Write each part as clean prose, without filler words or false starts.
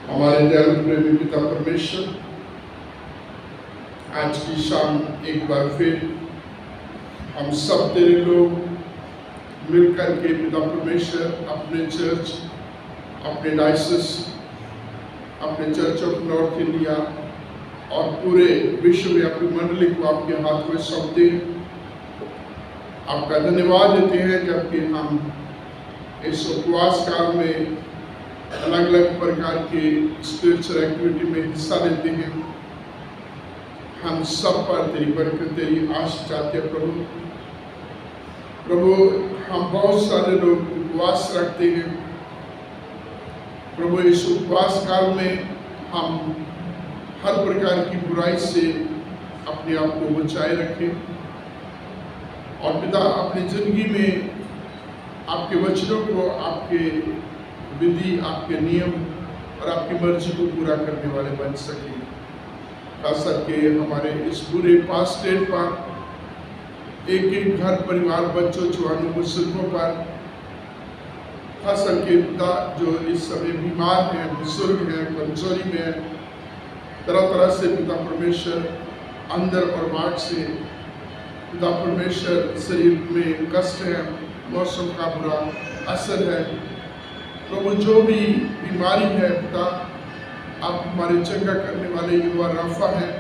हमारे दयालु प्रेमी पिता परमेश्वर, आज की शाम एक बार फिर हम सब तेरे लोग मिलकर के पिता परमेश्वर अपने चर्च, अपने डायसिस, अपने चर्च ऑफ नॉर्थ इंडिया और पूरे विश्व में अपनी मंडली को आपके हाथ में सौंपते हैं। आपका धन्यवाद देते हैं जबकि हम इस उपवास काल में अलग अलग प्रकार के स्पिरिचुअल एक्टिविटी में हिस्सा लेते हैं। हम सब पर तेरी बरकत, तेरी आशीष चाहते हैं प्रभु। हम बहुत सारे लोग उपवास रखते हैं प्रभु। इस उपवास काल में हम हर प्रकार की बुराई से अपने आप को बचाए रखें और पिता अपनी जिंदगी में आपके वचनों को, आपके विधि, आपके नियम और आपकी मर्जी को पूरा करने वाले बन सके। खास करके हमारे इस पूरे पास स्टेट पर एक एक घर परिवार, बच्चों, जवानों, बुजुर्गों पर, खास करके पिता जो इस समय बीमार हैं, बुजुर्ग हैं, कमजोरी में हैं, तरह तरह से पिता परमेश्वर अंदर और बाहर से पिता परमेश्वर शरीर में कष्ट है, मौसम का बुरा असर है प्रभु, जो भी बीमारी है पिता, आप हमारे चंगा करने वाले युवा राफा हैं।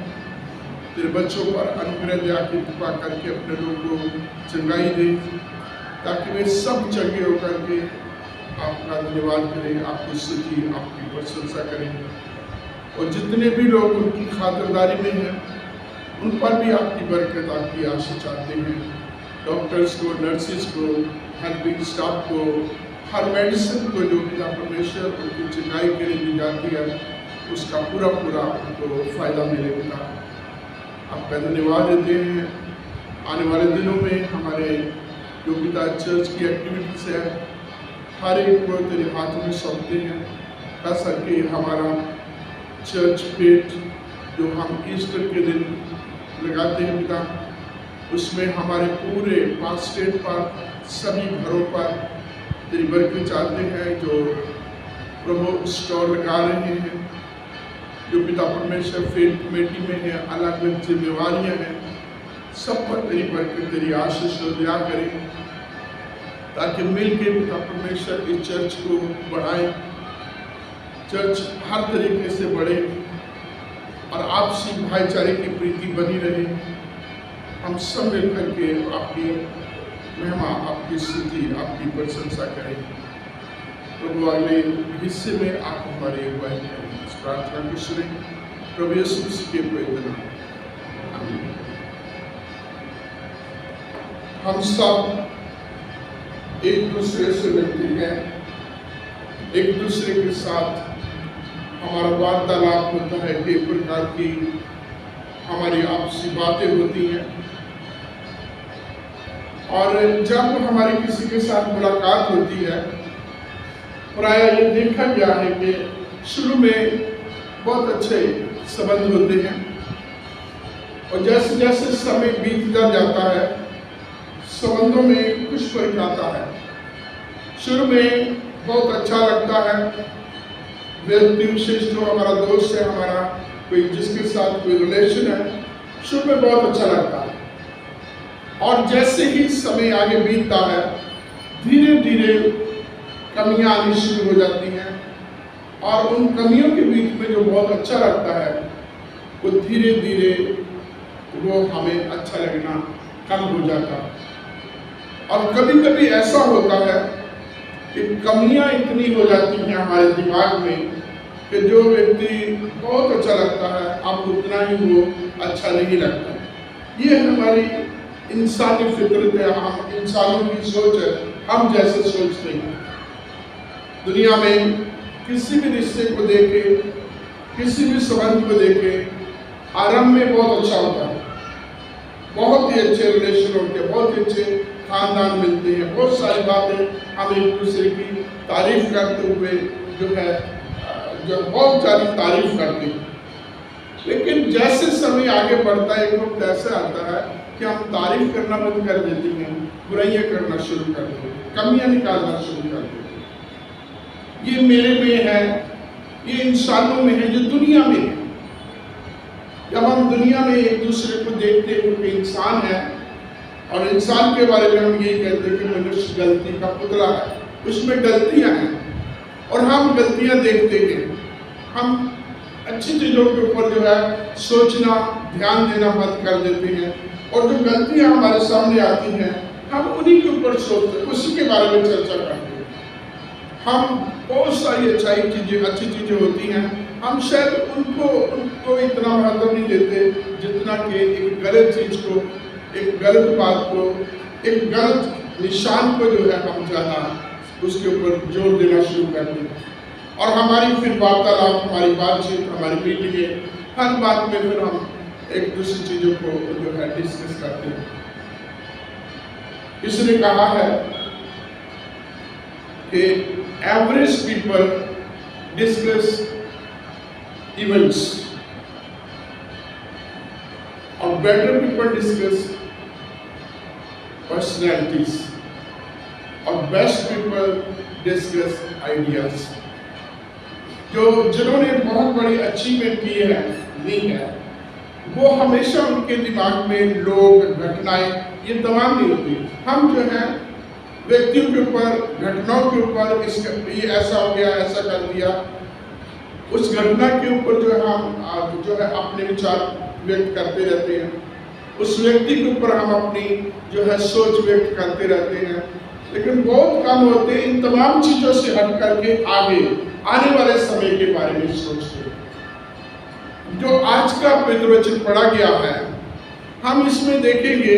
तेरे बच्चों पर अनुग्रह दया की कृपा करके अपने लोगों को चंगाई दे ताकि वे सब चंगे होकर के आपका धन्यवाद करें, आपकी स्तुति, आपकी प्रशंसा करें। और जितने भी लोग उनकी खातिरदारी में हैं उन पर भी आपकी बरकत, आपकी आशीष चाहते हैं। डॉक्टर्स को, नर्सिस को, हेल्पिंग स्टाफ को, हर मेडिसिन को जो पिता परमेश्वर उनकी चंगाई के लिए दी जाती है उसका पूरा पूरा उनको फायदा मिले पिता। आपका धन्यवाद देते हैं। आने वाले दिनों में हमारे जो पिता चर्च की एक्टिविटीज है हर एक को तेरे हाथों में सौंपते हैं। खास करके हमारा चर्च पेट जो हम ईस्टर के दिन लगाते हैं पिता, उसमें हमारे पूरे 5 स्टेट पर सभी घरों पर तेरी बरकत चाहते हैं। जो प्रभु स्टॉल लगा रहे हैं, जो पिता परमेश्वर फील्ड कमेटी में है, अलग अलग जिम्मेवारियां हैं, सब पर तेरी बरकत, तेरी आशीष और दया करें ताकि मिलके पिता परमेश्वर इस चर्च को बढ़ाए, चर्च हर तरीके से बढ़े और आपसी भाईचारे की प्रीति बनी रहे। हम सब मिलकर के आपकी महिमा, आपकी स्तुति, आपकी प्रशंसा करें प्रभु। अगले हिस्से में आप हमारी अगुवाई करें, इस प्रार्थना को सुने प्रभु यीशु मसीह के पवित्र नाम में, आमीन। हम सब एक दूसरे से मिलते हैं, एक दूसरे के साथ हमारा वार्तालाप होता है, कई प्रकार की हमारी आपसी बातें होती हैं और जब हमारी किसी के साथ मुलाकात होती है, प्रायः ये देखा गया है कि शुरू में बहुत अच्छे संबंध होते हैं और जैसे जैसे समय बीतता जाता है संबंधों में कुछ फर्क आता है। शुरू में बहुत अच्छा लगता है, व्यक्ति विशेष जो हमारा दोस्त है, हमारा कोई जिसके साथ कोई रिलेशन है, शुरू में बहुत अच्छा लगता है और जैसे ही समय आगे बीतता है धीरे धीरे कमियां आनी शुरू हो जाती हैं और उन कमियों के बीच में जो बहुत अच्छा लगता है वो धीरे धीरे वो हमें अच्छा लगना कम हो जाता है। और कभी कभी ऐसा होता है कि कमियां इतनी हो जाती हैं हमारे दिमाग में कि जो व्यक्ति बहुत अच्छा लगता है अब उतना ही वो अच्छा नहीं लगता। ये हमारी इंसानी फितरत है, हम इंसानों की सोच है, हम जैसे सोचते हैं। दुनिया में किसी भी रिश्ते को देखे, किसी भी संबंध को देखे, आरंभ में बहुत अच्छा होता है, बहुत ही अच्छे रिलेशन होते हैं, बहुत ही अच्छे खानदान मिलते हैं, बहुत सारी बातें हम एक दूसरे की तारीफ करते हुए जो बहुत सारी तारीफ करते हैं। लेकिन जैसे समय आगे बढ़ता है एक वक्त ऐसा आता है कि हम तारीफ करना बंद कर देते हैं, बुराइयां करना शुरू कर देते हैं, कमियां निकालना शुरू कर देते हैं। ये मेरे में है, ये इंसानों में है जो दुनिया में है। जब हम दुनिया में एक दूसरे को देखते हैं क्योंकि इंसान है, और इंसान के बारे में हम यही कहते हैं कि मनुष्य गलती का पुतला है, उसमें गलतियां हैं और हम गलतियां देखते हैं। हम अच्छी चीज़ों के ऊपर जो है सोचना, ध्यान देना बंद कर देते हैं, और जो गलतियां हमारे सामने आती हैं हम उन्हीं के ऊपर सोचते हैं, उसी के बारे में चर्चा करते हैं। हम बहुत सारी अच्छी चीज़ें होती हैं, हम शायद उनको इतना महत्व नहीं देते जितना कि एक गलत चीज़ को, एक गलत बात को, एक गलत निशान को जो है हम ज़्यादा उसके ऊपर जोर देना शुरू करते हैं। और हमारी फिर वार्तालाप, हमारी बातचीत, हमारी मीटिंगें, हर बात में फिर हम एक दूसरी चीज़ों को जो है डिस्कस करते हैं। इसने कहा है कि एवरेज पीपल डिस्कस इवेंट्स और बेटर पीपल डिस्कस पर्सनैलिटीज और बेस्ट पीपल डिस्कस आइडियाज। जिन्होंने बहुत बड़ी अचीवमेंट ली है वो हमेशा उनके दिमाग में लोग, घटनाएं, ये तमाम नहीं होती। हम जो है व्यक्तियों के ऊपर, घटनाओं के ऊपर, ये ऐसा हो गया, ऐसा कर दिया, उस घटना के ऊपर जो है हम जो है अपने विचार व्यक्त करते रहते हैं, उस व्यक्ति के ऊपर हम अपनी जो है सोच व्यक्त करते रहते हैं, लेकिन बहुत कम होते हैं इन तमाम चीज़ों से हट करके आगे आने वाले समय के बारे में सोचते हैं। जो आज का पवित्र वचन पढ़ा गया है, हम इसमें देखेंगे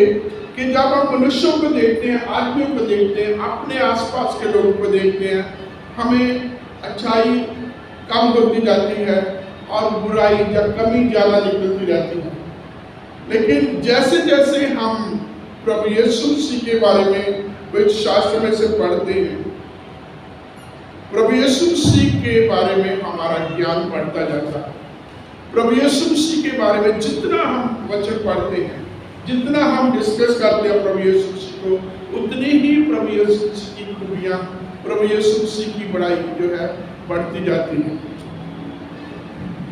कि जब हम मनुष्यों को देखते हैं, आदमियों को देखते हैं, अपने आसपास के लोगों को देखते हैं, हमें अच्छाई कम होती जाती है और बुराई या कमी ज़्यादा निकलती रहती है। लेकिन जैसे जैसे हम प्रभु यीशु मसीह के बारे में पवित्र शास्त्र में से पढ़ते हैं, प्रभु यीशु मसीह के बारे में हमारा ज्ञान बढ़ता जाता है। प्रभु यीशु मसीह के बारे में जितना हम वचन पढ़ते हैं, जितना हम डिस्कस करते हैं प्रभु यीशु मसीह को, उतनी ही प्रभु यीशु मसीह की खूबियाँ, प्रभु यीशु मसीह की बड़ाई जो है बढ़ती जाती है।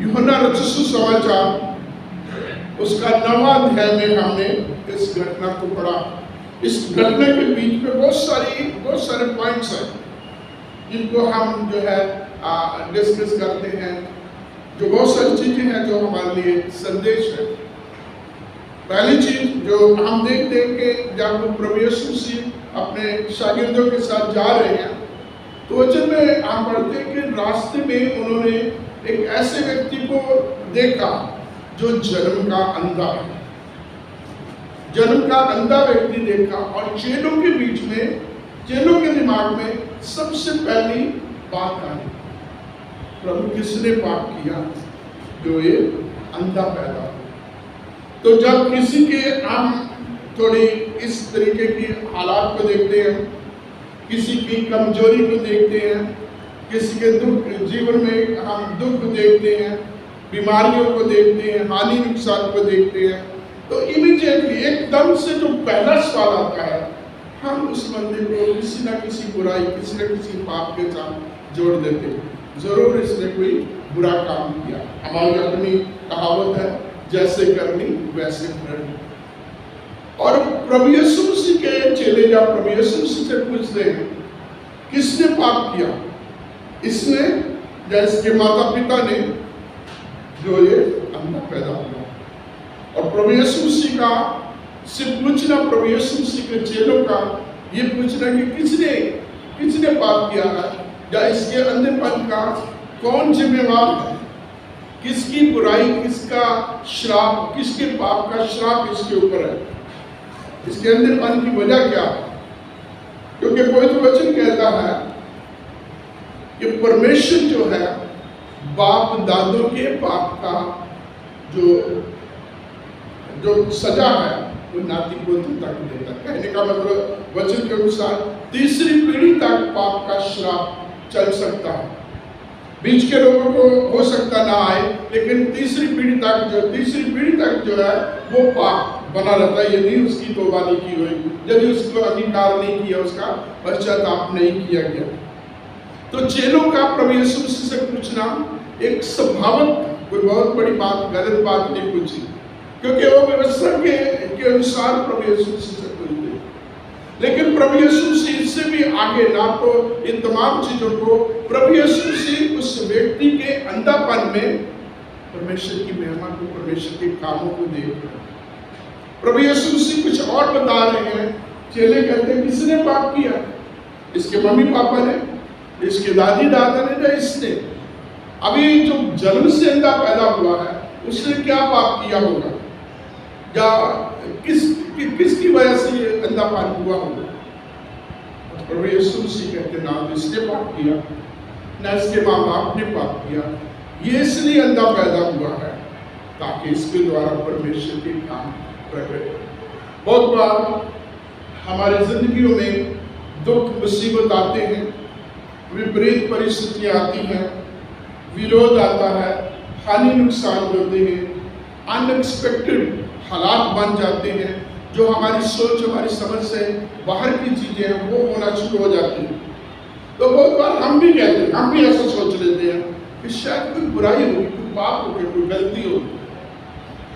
यूहन्ना रचित सुसमाचार उसका 9वां अध्याय में हमने इस घटना को पढ़ा। इस घटना के बीच में बहुत सारे पॉइंट्स हैं जिनको हम जो है डिस्कस करते हैं, जो बहुत सारी चीजें हैं जो हमारे लिए संदेश है। पहली चीज जो हम देखते हैं कि जब प्रभु यीशु मसीह अपने शागिर्दों के साथ जा रहे हैं, तो वचन में हम पढ़ते हैं कि रास्ते में उन्होंने एक ऐसे व्यक्ति को देखा जो जन्म का अंधा है। जन्म का अंधा व्यक्ति देखा, और चेलों के बीच में, चेलों के दिमाग में सबसे पहली बात आई, प्रभु किसने पाप किया जो ये अंधा पैदा हो। तो जब किसी के हम थोड़ी इस तरीके की हालात को देखते हैं, किसी की कमजोरी को देखते हैं, किसी के दुख, जीवन में हम दुख देखते हैं, बीमारियों को देखते हैं, हानि नुकसान को देखते हैं, तो इमीडिएटली एकदम से जो पहला सवाल आता है, हम उस बंदे को किसी न किसी बुराई, किसी न किसी पाप के साथ जोड़ देते हैं। जरूर इसने कोई बुरा काम किया। हमारी अपनी कहावत है, जैसे करनी वैसे करनी। और प्रभु यीशु मसीह के चेले या प्रभु यीशु मसीह से पूछते हैं, किसने पाप किया, इसने या इसके माता पिता ने, जो ये अंधा पैदा हुआ। और प्रभु यीशु मसीह का से पूछना, प्रभु यीशु मसीह के चेलों का ये पूछना कि किसने पाप किया है, या इसके अंधेपन का कौन जिम्मेवार है, किसकी बुराई, किसका श्राप, किसके पाप का श्राप इसके ऊपर है, इसके अंधेपन की वजह क्या है। क्योंकि पवित्र वचन कहता है कि परमेश्वर जो है बाप दादों के पाप का जो सजा है वो नाती पोती तक देता है। कहने का मतलब वचन के अनुसार तीसरी पीढ़ी तक पाप का श्राप चल सकता है। बीच के लोगों को हो सकता ना आए, लेकिन तीसरी पीढ़ी तक जो है वो पाप बना रहता है, यदि उसकी तौबा नहीं की हुई, यदि उसको अंगीकार नहीं किया, उसका पश्चाताप नहीं किया गया। तो चेलों का प्रभु यीशु मसीह से पूछना एक स्वभावक कोई बहुत बड़ी बात, गलत बात नहीं पूछी, क्योंकि वो व्यवस्था के अनुसार प्रभु यीशु मसीह से पूछते। लेकिन प्रभु यीशु मसीह इससे भी आगे, ना तो इन तमाम चीजों को, प्रभु यीशु मसीह उस व्यक्ति के अंधापन में परमेश्वर की महिमा को, परमेश्वर के कामों को देख रहे हैं। प्रभु यीशु मसीह कुछ और बता रहे हैं। चेले कहते हैं किसने पाप किया? इसके मम्मी पापा ने, इसके दादी दादा ने, या इसने? अभी जो जन्म से अंधा पैदा हुआ है उसने क्या पाप किया होगा, या किसकी वजह से ये अंधापन हुआ होगा? प्रभु यीशु मसीह कहते ना तो इसने पाप किया, ना इसके माँ बाप ने पाप किया, ये इसलिए अंधा पैदा हुआ है ताकि इसके द्वारा परमेश्वर के काम प्रकट हो। बहुत बार हमारी जिंदगियों में दुख मुसीबत आते हैं, विपरीत परिस्थितियां आती हैं, विरोध आता है, हानि नुकसान होते हैं, अनएक्सपेक्टेड हालात बन जाते हैं, जो हमारी सोच, हमारी समझ से बाहर की चीजें हैं वो होना शुरू हो जाती हैं। तो बहुत बार हम भी कहते हैं, हम भी ऐसा सोच लेते हैं कि शायद कोई बुराई होगी, कोई पाप होगी, कोई गलती होगी।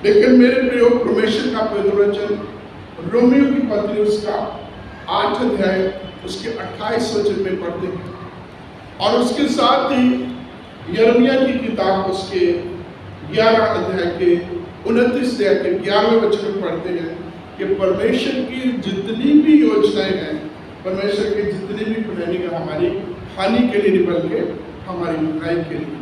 लेकिन मेरे प्रिय, परमेश्वर का पवित्र वचन रोमियो की पत्री उसका 8 अध्याय उसके 28 वचन में पढ़ते हैं, और उसके साथ ही यिर्मयाह की किताब उसके 11 अध्याय के 29 अध्याय के 11वें वचन में पढ़ते हैं कि परमेश्वर की जितनी भी योजनाएं हैं, परमेश्वर के जितनी भी प्लानिंग है, हमारी हानि के लिए नहीं बल्कि हमारी भलाई के लिए।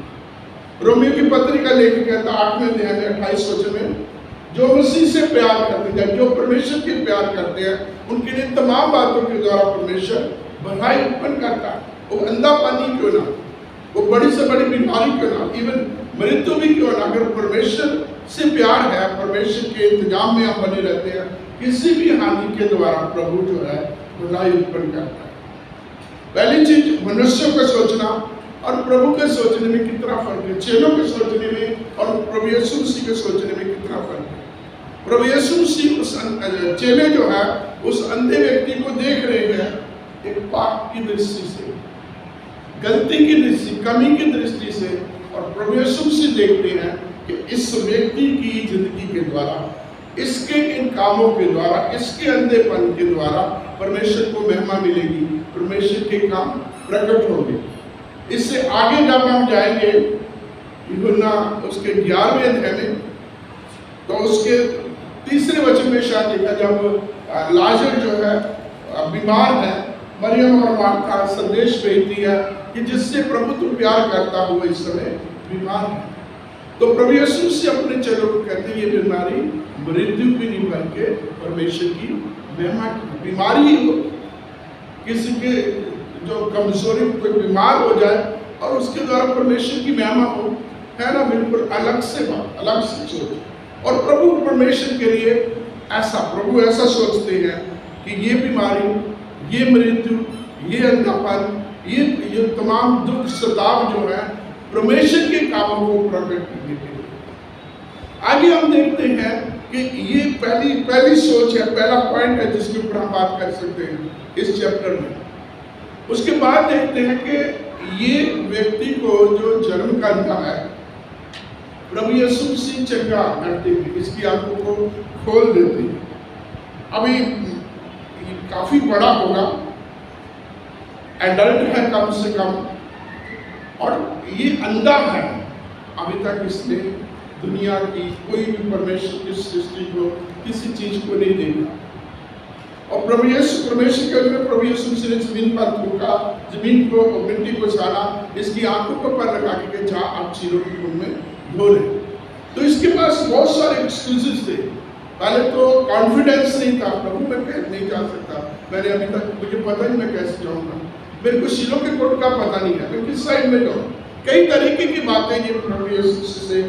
रोमियो की पत्री का लेखक कहता है 8वें अध्याय में 28 वचन में, जो मसीह से प्यार करते हैं, जो परमेश्वर के प्यार करते हैं, उनके लिए तमाम बातों के द्वारा परमेश्वर भलाई उत्पन्न करता है। वो अंधापन क्यों ना, वो बड़ी से बड़ी बीमारी क्यों ना, इवन मृत्यु भी क्यों ना, अगर परमेश्वर से प्यार है, परमेश्वर के इंतजाम में हम बने रहते हैं, किसी भी हानि के द्वारा प्रभु जो है भलाई उत्पन्न करता है। पहली चीज, मनुष्यों का सोचना और प्रभु के सोचने में कितना फर्क है। चेलों के सोचने में और प्रभु यीशु मसीह के सोचने में कितना फर्क है। प्रभु यीशु मसीह उस चेले जो है उस अंधे व्यक्ति को देख रहे हैं एक पाप की दृष्टि से, गलती की दृष्टि, कमी की दृष्टि से, और प्रभु यीशु मसीह देखते हैं कि इस व्यक्ति की जिंदगी के द्वारा, इसके इन कामों के द्वारा, इसके अंधेपन के द्वारा परमेश्वर को महिमा मिलेगी, परमेश्वर के काम प्रकट होंगे। इससे आगे जब हम जाएंगे यूहन्ना उसके 11वें अध्याय में, तो उसके 3रे वचन में शायद देखा, जब लाजर जो है बीमार है, मरियम और मार्था संदेश भेजती है कि जिससे प्रभु तुम प्यार करता हुआ इस समय बीमार है। तो प्रभु यीशु से अपने चेलों को कहते हैं ये बीमारी मृत्यु की नहीं बल्कि परमेश्वर की महिमा की बीमारी हो। किसी के जो कमजोरी, कोई बीमार हो जाए और उसके द्वारा परमेश्वर की महिमा हो, है ना, बिल्कुल अलग से बात, अलग से सोच। और प्रभु परमेश्वर के लिए ऐसा, प्रभु ऐसा सोचते हैं कि ये बीमारी, ये मृत्यु, ये अंधापन, ये तमाम दुख सताव जो है परमेश्वर के कामों को प्रकट करने के लिए। आगे हम देखते हैं कि ये पहली सोच है, पहला पॉइंट है जिसके ऊपर हम बात कर सकते हैं इस चैप्टर में। उसके बाद देखते हैं कि ये व्यक्ति को जो जन्म का अंधा है, प्रभु यीशु मसीह चंगा करते हैं, इसकी आंखों को खोल देते हैं। अभी काफी बड़ा होगा, एडल्ट है कम से कम, और ये अंधा है। अभी तक इसने दुनिया की कोई भी परमेश्वर की सृष्टि को, किसी चीज को नहीं देखा। और परमेश्वर के अंदर प्रभु यीशु मसीह ने जमीन पर थूका, जमीन को, मिट्टी को छाना, इसकी आंखों को पर लगा के जा आप चीलों के मुंह में धो ले। तो इसके पास बहुत सारे एक्सक्यूजेस थे। पहले तो कॉन्फिडेंस नहीं था, प्रभु मैं नहीं जा सकता, मैंने अभी तक, मुझे पता नहीं मैं कैसे जाऊंगा, मेरे को शीलोह के कोर्ट का पता नहीं है, मैं किस साइड में जाऊँ। कई तरीके की बातें ये प्रभु यीशु से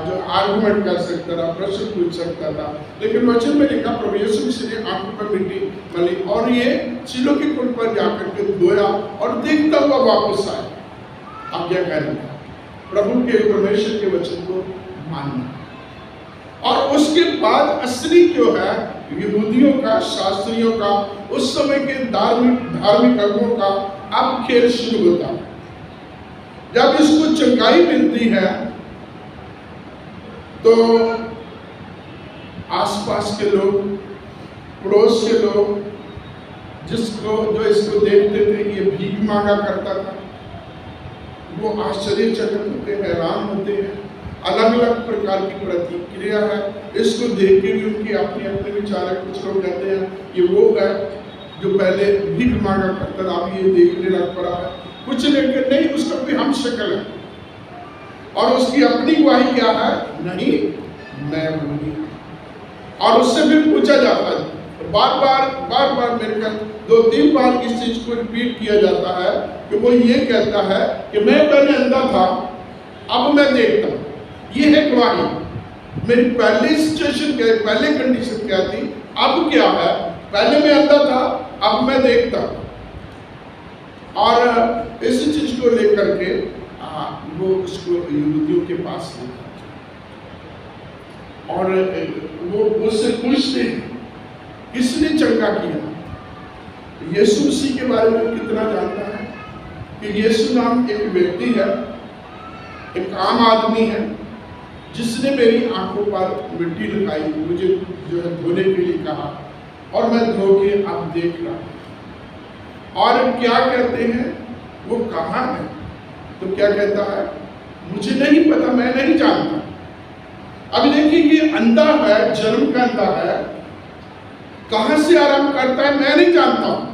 जो आर्गुमेंट कर सकता था, प्रश्न पूछ सकता था। लेकिन वचन में लिखा प्रभु यीशु मसीह ने आंखों पर मिट्टी मली और ये शीलोह के कोर्ट पर जाकर के धोया और देखता हुआ वापस आया। आज्ञाकारी था, प्रभु के परमेश्वर के वचन को मानना। और उसके बाद असली जो है यहूदियों का, शास्त्रियों का, उस समय के धार्मिक अगुओं का अब खेल शुरू होता है। जब इसको चंगाई मिलती है तो आसपास के लोग, पड़ोस के लोग जो इसको देखते थे ये भीख मांगा करता था, वो आश्चर्यचकित होते, हैरान होते हैं। अलग अलग प्रकार की प्रतिक्रिया है, इसको देख के भी उनके अपने अपने विचार है। कुछ लोग कहते हैं ये वो है जो पहले भीख मांगा करता था, अब ये देखने लग पड़ा है। कुछ लेकिन नहीं, उसका कोई हम शक्ल है और उसकी अपनी गवाही क्या है, नहीं मैं वही। और उससे फिर पूछा जाता है, बार बार मेरे ख्याल 2-3 बार इस चीज को रिपीट किया जाता है कि वो ये कहता है कि मैं पहले अंधा था, अब मैं देखता हूं। ये है गवाही। मेरी पहली सिचुएशन क्या, पहले कंडीशन क्या थी, अब क्या है। पहले मैं अंधा था, अब मैं देखता हूं। और इस चीज को लेकर के वो उसको यहूदियों के पास ले और वो उससे पूछते हैं किसने चंगा किया। यीशु मसीह के बारे में कितना जानता है कि यीशु नाम एक व्यक्ति है, एक आम आदमी है, जिसने मेरी आंखों पर मिट्टी लगाई, मुझे जो है धोने के लिए कहा और मैं धो के अब देख रहा हूं। और क्या कहते हैं, वो कहाँ है, तो क्या कहता है, मुझे नहीं पता, मैं नहीं जानता। अब देखिए ये अंधा है, जन्म का अंधा है, कहां से आरंभ करता है मैं नहीं जानता हूं।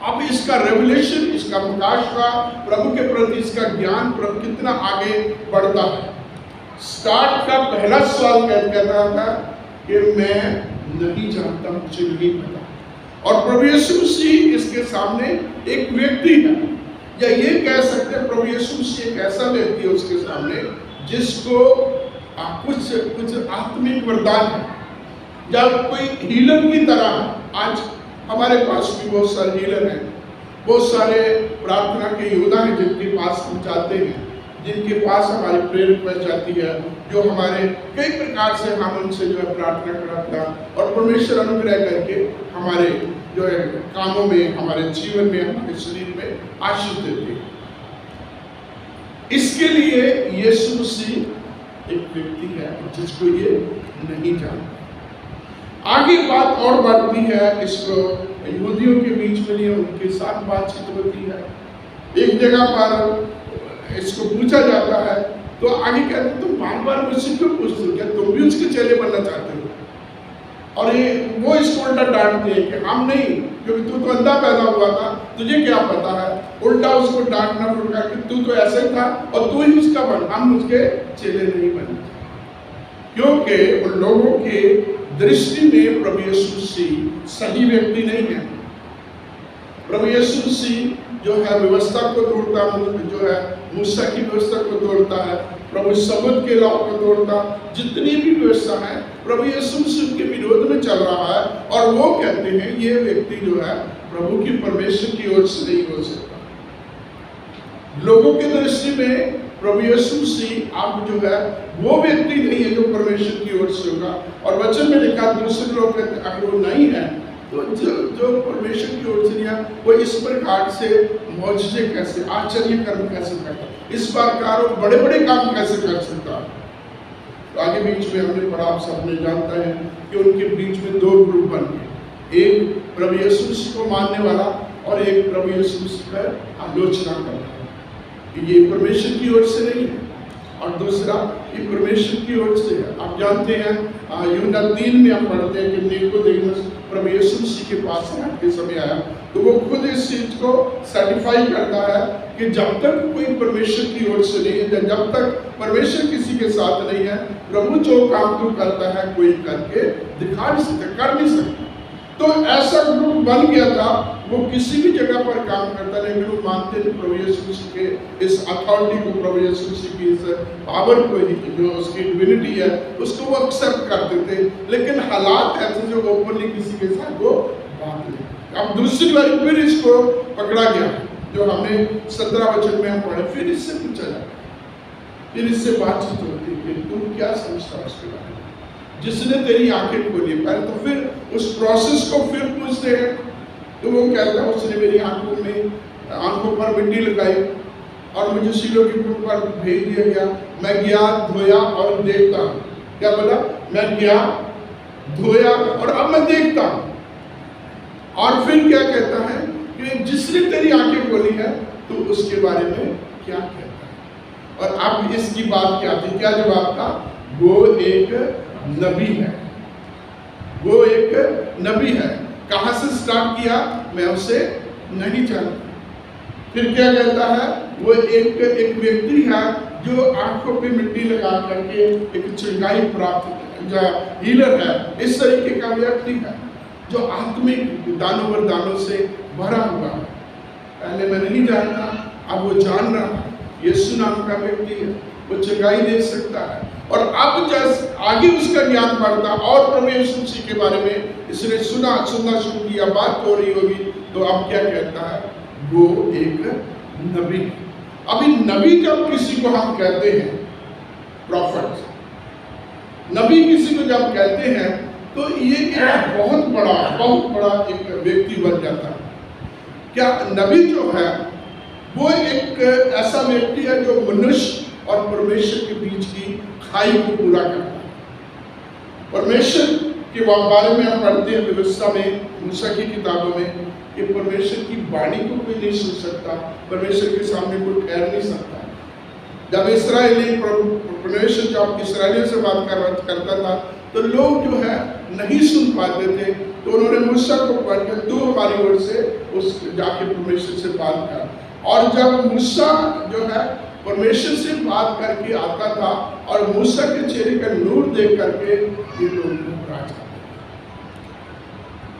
अब इसका रेवलेशन, इसका प्रकाशा प्रभु के प्रति, इसका ज्ञान प्रभु कितना आगे बढ़ता है। स्टार्ट का पहला सवाल कहता था कि मैं नहीं जानता, मुझे नहीं पता। और प्रभु यीशु मसीह इसके सामने एक व्यक्ति है, या ये कह सकते हैं प्रभु यीशु मसीह एक ऐसा व्यक्ति है उसके सामने जिसको कुछ आत्मिक वरदान है, जब कोई हीलर की तरह है। आज हमारे पास भी बहुत सारे हीलर हैं, बहुत सारे प्रार्थना के योद्धा हैं जिनके पास हम जाते हैं, जिनके पास हमारी प्रेयर रिक्वेस्ट जाती है, जो हमारे कई प्रकार से हम उनसे जो है प्रार्थना कराता और परमेश्वर अनुग्रह करके हमारे जो है कामों में, हमारे जीवन में, हमारे शरीर में आशीष देते हैं। इसके लिए यीशु मसीह एक व्यक्ति है जिसको ये नहीं जानता। आगे बात और बढ़ती है, इसको यहूदियों के बीच में उनके साथ बातचीत होती है। एक जगह पर इसको पूछा जाता है तो आगे कहते हैं, तुम बार बार मुझसे क्यों पूछते हो, क्या तुम भी उसके चेले बनना चाहते हो। और ये वो इसको उल्टा डांटते हैं कि हम नहीं, क्योंकि तू तो अंधा पैदा हुआ था, तुझे क्या पता है। उल्टा उसको डांटना फुड़का कि तू तो ऐसा ही था और तू ही उसका बन, हम उसके चेले नहीं बने। क्योंकि उन लोगों के दृष्टि में प्रभु यीशु मसीह सही व्यक्ति नहीं है। प्रभु यीशु मसीह जो है व्यवस्था को तोड़ता, जो है मूसा की व्यवस्था को तोड़ता है, प्रभु सबूत के लॉ को तोड़ता, जितनी भी व्यवस्था है प्रभु यीशु मसीह के विरोध में चल रहा है। और वो कहते हैं ये व्यक्ति जो है प्रभु की, परमेश्वर की ओर से नहीं हो सकता। लोगों की दृष्टि में प्रभु यीशु मसीह आप जो है वो व्यक्ति नहीं है जो परमेश्वर की ओर से होगा। और वचन में लिखा, दूसरे लोग कहते अगर वो नहीं है तो जो परमेश्वर की ओर से नहीं है वो इस प्रकार से मौजूदे कैसे, आश्चर्य कर्म कैसे करता, इस प्रकार बड़े बड़े काम कैसे कर सकता। तो आगे बीच में हमने पढ़ा, आप सबने जानता है कि उनके बीच में 2 ग्रुप बन गए, एक प्रभु यीशु मसीह को मानने वाला और एक प्रभु यीशु मसीह पर आलोचना करना कि ये परमेश्वर की ओर से नहीं है, और दूसरा ये परमेश्वर की ओर से है। आप जानते हैं यूहन्ना 3 में हम पढ़ते हैं कि निकोदेमुस प्रभु यीशु मसीह के पास के समय आया, तो वो खुद इस चीज को सर्टिफाई करता है कि जब तक कोई परमेश्वर की ओर से नहीं है, जब तक परमेश्वर किसी के साथ नहीं है, प्रभु जो काम तू करता है कोई करके दिखा नहीं सकता, कर नहीं सकता। तो ऐसा ग्रुप बन गया था, वो किसी भी जगह पर काम करता, लेकिन वो मानते थे प्रभु यीशु मसीह के इस अथॉरिटी को, प्रभु यीशु मसीह की इस पावर को, जो उसकी डिविनिटी है उसको वो एक्सेप्ट करते थे। लेकिन हालात ऐसे जो ओपनली किसी के साथ वो बात नहीं। अब दूसरी बार फिर इसको पकड़ा गया, जो हमने 17 वचन में हम पढ़े, फिर इससे पूछा जाता, फिर इससे बातचीत होती है, तुम क्या समझता है उसके बारे में, जिसने तेरी आंखें खोली। पहले तो फिर उस प्रोसेस को फिर पूछते हैं, तो वो कहता है उसने मेरी आंखों पर मिट्टी लगाई और मुझे शीलो के ऊपर भेज दिया गया। मैं गया, धोया और देखता हूँ। क्या बोला? मैं गया, धोया और अब मैं देखता हूँ। और फिर क्या कहता है कि जिसने तेरी आंखें खोली है तो उसके बारे में क्या कहता है? और अब इसकी बात क्या थी? क्या जवाब था? वो एक नबी है, वो एक नबी है। कहां से स्टार्ट किया? मैं उसे नहीं जानता। फिर क्या कहता है? वो एक व्यक्ति है जो आंखों पे मिट्टी लगा करके एक चंगाई प्राप्त, जो हीलर है, इस तरीके का व्यक्ति है जो आत्मिक दानों वरदानों से भरा हुआ है। पहले मैं नहीं जानता, अब वो जान रहा है। यीशु नाम का व्यक्ति है, वो चंगाई दे सकता है। और अब जैसे आगे उसका ज्ञान बढ़ता और प्रभु यीशु मसीह के बारे में इसने सुनना शुरू किया, बात हो रही होगी, तो अब क्या कहता है? वो एक नबी। अभी नबी जब किसी को हम कहते हैं, प्रॉफिट, नबी किसी को जब कहते हैं तो ये एक बहुत बड़ा एक व्यक्ति बन जाता है। क्या नबी जो है वो एक ऐसा व्यक्ति है जो मनुष्य और परमेश्वर के बीच की खाई को पूरा करता है। परमेश्वर के बारे में हम पढ़ते हैं व्यवस्था में, मूसा की किताबों में, कि परमेश्वर की वाणी को कोई नहीं सुन सकता, परमेश्वर के सामने कोई ठहर नहीं सकता। जब इसराइली परमेश्वर जब इसराइलियों से बात करता था तो लोग जो है नहीं सुन पाते थे, तो उन्होंने मूसा को पढ़कर तू हमारी ओर से उस जाके परमेश्वर से बात कर। और जब मूसा जो है परमेश्वर से बात करके आता था और मूसा के चेहरे का नूर देख करके ये लोग घबरा जाते।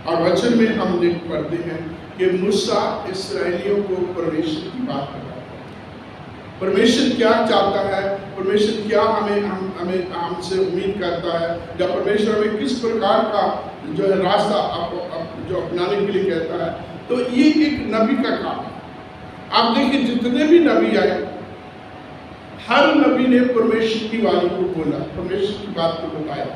और वचन में हम देख पढ़ते हैं कि मूसा इसराइलियों को परमेश्वर की बात करता है। परमेश्वर क्या चाहता है, परमेश्वर क्या हमें हमसे उम्मीद करता है, या परमेश्वर हमें किस प्रकार का जो है रास्ता जो अपनाने के लिए कहता है। तो ये एक नबी का काम है। आप देखिए जितने भी नबी आए, हर नबी ने परमेश्वर की वाणी को बोला, परमेश्वर की बात को बताया।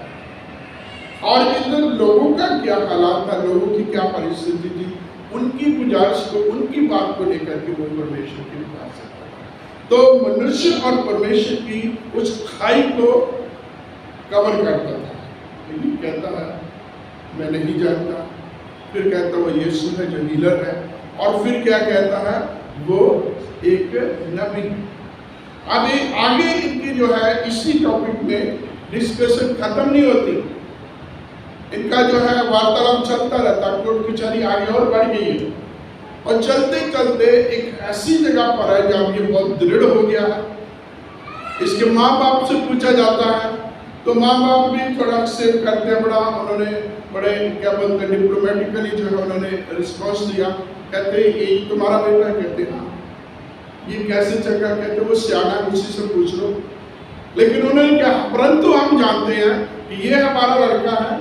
और इधर लोगों का क्या हालात था, लोगों की क्या परिस्थिति थी, उनकी गुजारिश को, उनकी बात को लेकर के वो परमेश्वर के पास आता था। तो मनुष्य और परमेश्वर की उस खाई को कवर करता था। लेकिन कहता है मैं नहीं जानता। फिर कहता वो यीशु है जो हीलर है। और फिर क्या कहता है? वो एक नबी। अब आगे इनकी जो है इसी टॉपिक में डिस्कशन खत्म नहीं होती, इनका जो है वार्तालाप चलता रहता। कोर्ट कचहरी आगे और बढ़ गई है और चलते चलते एक ऐसी जगह पर है जहाँ ये बहुत दृढ़ हो गया है। इसके माँ बाप से पूछा जाता है तो माँ बाप भी थोड़ा एक्सेप्ट करते हैं, बड़े क्या बोलते हैं डिप्लोमेटिकली जो है उन्होंने रिस्पॉन्स दिया। कहते ये तुम्हारा बेटा है? कहते हाँ। ये कैसे चंगा? कहते वो सियाना है, उसी से पूछ लो। लेकिन उन्होंने क्या, परंतु हम जानते हैं कि ये हमारा लड़का है,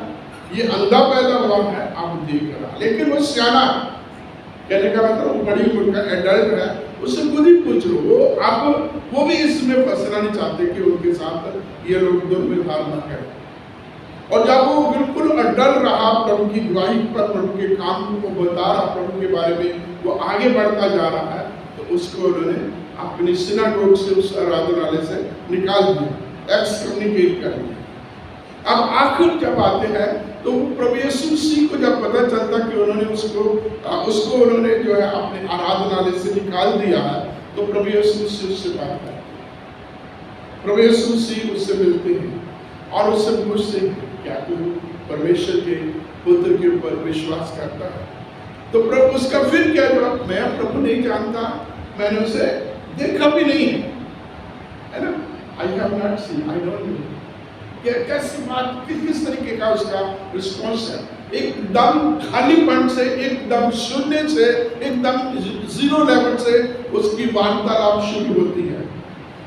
ये अंधा पैदा हुआ है, आप देख रहा, लेकिन वो सियाना है। कहने का मतलब बड़ी उम्र का एडल्ट है, उससे खुद ही पूछ लो। वो भी इसमें फंसना नहीं चाहते कि उनके साथ ये लोग दुर्व्यवहार न करें। और जब वो बिल्कुल अडल रहा प्रभु की गवाही पर, प्रभु के काम को बता रहा, प्रभु के बारे में वो आगे बढ़ता जा रहा है, तो उसको उन्होंने अपनी सिनागोग से, उस आराधनालय से निकाल दिया, एक्सकम्युनिकेट कर दिया। अब आखिर जब आते हैं तो प्रभु यीशु मसीह को जब पता चलता कि उन्होंने उसको उन्होंने जो है अपने आराधनालय से निकाल दिया है, तो प्रभु यीशु मसीह उससे बात करते हैं। प्रभु यीशु मसीह उससे मिलते हैं और उससे पूछते हैं क्या तू परमेश्वर के पुत्र के ऊपर विश्वास करता है? तो प्रभु उसका फिर क्या जवाब? मैं प्रभु नहीं जानता, मैंने उसे देखा भी नहीं है ना। I have not seen, I don't know. कैसी बात, किस तरीके का उसका रिस्पॉन्स है? एकदम खालीपन से, एकदम शून्य से, एकदम जीरो लेवल से उसकी वार्तालाप शुरू होती है।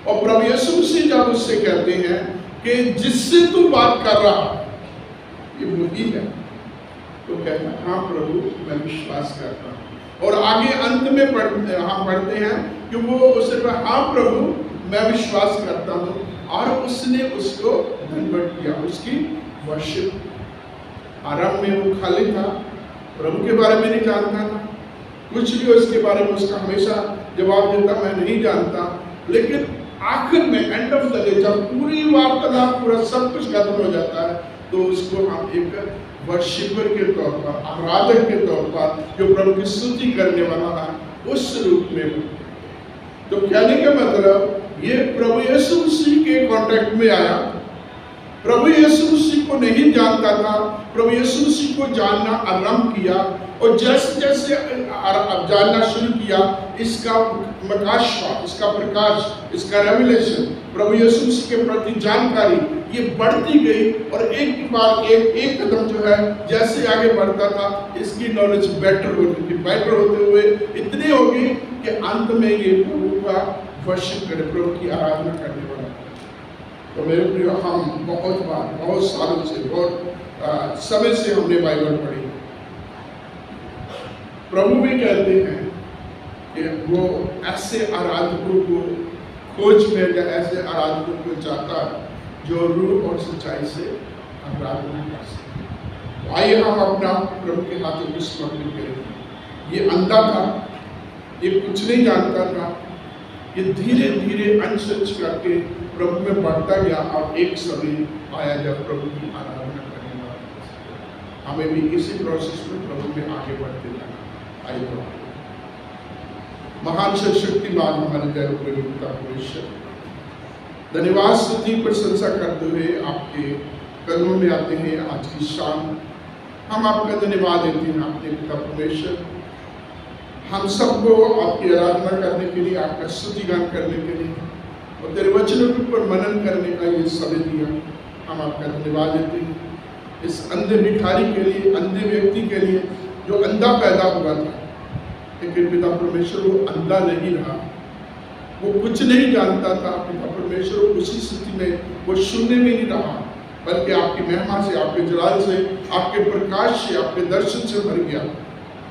और प्रभु यीशु मसीह जब उससे कहते हैं कि जिससे तू बात कर रहा ये वही है, तो कहता है हाँ प्रभु मैं विश्वास करता हूँ। और आगे अंत में हम पढ़ते हैं कि वो उससे हाँ प्रभु मैं विश्वास करता हूँ, और उसने उसको धन्यवाद किया, उसकी वर्शिप। आरंभ में वो खाली था, प्रभु के बारे में नहीं जानता था, कुछ भी उसके बारे में उसका हमेशा जवाब देता मैं नहीं जानता। लेकिन आखिर में एंड ऑफ द डे जब पूरी वार्तालाप पूरा सब कुछ खत्म हो जाता है तो उसको हम एक वर्शिपर के तौर पर, आराधक के तौर पर, जो प्रभु की स्तुति करने वाला है उस रूप में। तो कहने का मतलब ये प्रभु यीशु मसीह के कांटेक्ट में आया, प्रभु यीशु मसीह को नहीं जानता था, प्रभु यीशु मसीह को जानना आरंभ किया और जैसे जैसे अब जानना शुरू किया इसका प्रकाश, इसका रेवलेशन, प्रभु यीशु मसीह के प्रति जानकारी ये बढ़ती गई और एक के बाद एक कदम जो है जैसे आगे बढ़ता था इसकी नॉलेज बेटर होते हुए इतनी हो गई कि अंत में ये प्रभु का वर्शिप करे, प्रभु की आराधना करने वाला। तो मेरे प्रिय, हम बहुत सालों से, बहुत समय से हमने बाइबल पढ़ी। प्रभु भी कहते हैं कि वो ऐसे आराधकों को खोज में या ऐसे आराधकों को चाहता है जो रूह और सच्चाई से आराधना कर सके। आइए हम अपना प्रभु के हाथों में समर्पित करें। ये अंधा था, ये कुछ नहीं जानता था, ये धीरे धीरे अंश करके प्रभु में बढ़ता गया और एक समय आया जब प्रभु की आराधना करने वाला। हमें भी इसी प्रोसेस में प्रभु में आगे बढ़ते जाना। आइए महान शक्तिमान हमारे दयालु पिता परमेश्वर, धन्यवाद स्तुति प्रशंसा करते हुए आपके कदमों में आते हैं। आज की शाम हम आपका धन्यवाद देते हैं अपने पिता परमेश्वर, हम सबको आपकी आराधना करने के लिए, आपका स्तुति गान करने के लिए और तेरे वचनों के ऊपर मनन करने का ये समय दिया। हम आपका धन्यवाद देते हैं इस अंधे भिखारी के लिए, अंधे व्यक्ति के लिए जो अंधा पैदा हुआ था, लेकिन पिता परमेश्वर वो अंधा नहीं रहा, वो कुछ नहीं जानता था। पिता परमेश्वर उसी स्थिति में वो शून्य में नहीं रहा, बल्कि आपकी महिमा से, आपके जलाल से, आपके प्रकाश से, आपके दर्शन से भर गया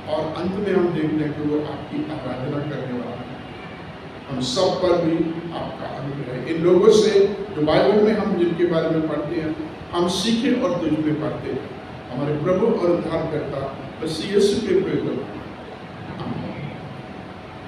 और अंत में हम देखते हैं कि वो आपकी आराधना करने वाला है। हम सब पर भी आपका अनुग्रह। इन लोगों से जो बाइबल में हम जिनके बारे में पढ़ते हैं हम सीखें और तुझ में पढ़ते हैं। हमारे प्रभु और उद्धारकर्ता मसीह यीशु के प्रभु